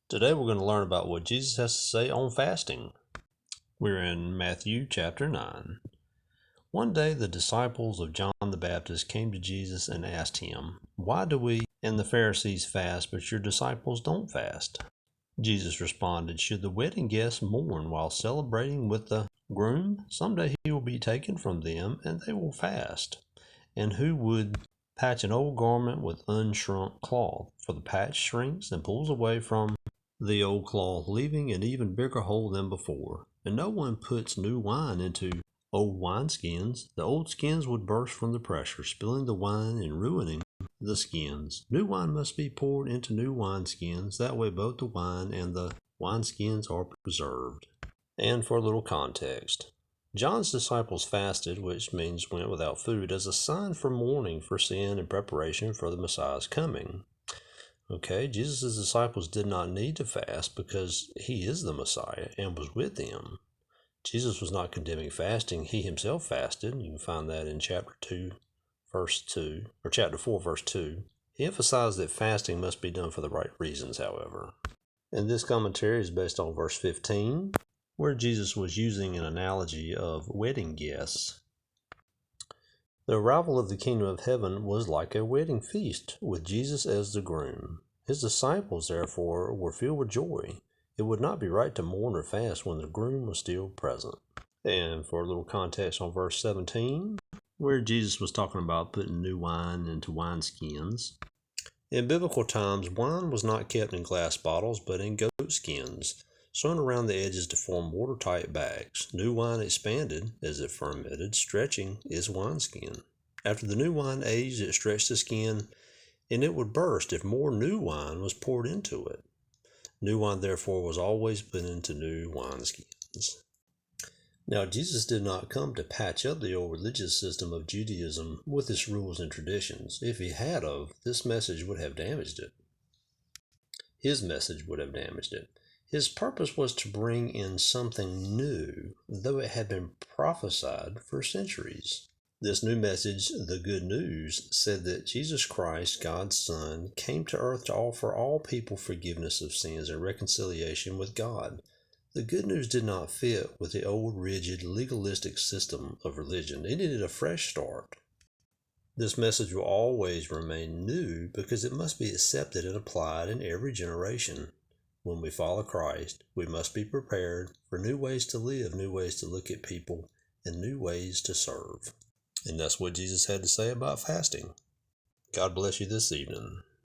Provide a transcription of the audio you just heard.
Today we're going to learn about what Jesus has to say on fasting. We're in Matthew chapter 9. One day the disciples of John the Baptist came to Jesus and asked him, "Why do we and the Pharisees fast, but your disciples don't fast?" Jesus responded, "Should the wedding guests mourn while celebrating with the groom? Someday he will be taken from them, and they will fast. And who would patch an old garment with unshrunk cloth? For the patch shrinks and pulls away from the old cloth, leaving an even bigger hole than before. And no one puts new wine into old wineskins. The old skins would burst from the pressure, spilling the wine and ruining the skins. New wine must be poured into new wineskins. That way both the wine and the wineskins are preserved." And for a little context, John's disciples fasted, which means went without food, as a sign for mourning for sin and preparation for the Messiah's coming. Okay, Jesus' disciples did not need to fast because he is the Messiah and was with them. Jesus was not condemning fasting. He himself fasted. You can find that in chapter 2, verse 2, or chapter 4, verse 2. He emphasized that fasting must be done for the right reasons, however. And this commentary is based on verse 15, where Jesus was using an analogy of wedding guests. The arrival of the kingdom of heaven was like a wedding feast, with Jesus as the groom. His disciples, therefore, were filled with joy. It would not be right to mourn or fast when the groom was still present. And for a little context on verse 17, where Jesus was talking about putting new wine into wineskins. In biblical times, wine was not kept in glass bottles, but in goat skins, sewn around the edges to form watertight bags. New wine expanded as it fermented, stretching its wineskin. After the new wine aged, it stretched the skin, and it would burst if more new wine was poured into it. New wine, therefore, was always put into new wineskins. Now, Jesus did not come to patch up the old religious system of Judaism with its rules and traditions. If he had of, this message would have damaged it. His message would have damaged it. His purpose was to bring in something new, though it had been prophesied for centuries. This new message, the good news, said that Jesus Christ, God's Son, came to earth to offer all people forgiveness of sins and reconciliation with God. The good news did not fit with the old, rigid, legalistic system of religion. It needed a fresh start. This message will always remain new because it must be accepted and applied in every generation. When we follow Christ, we must be prepared for new ways to live, new ways to look at people, and new ways to serve. And that's what Jesus had to say about fasting. God bless you this evening.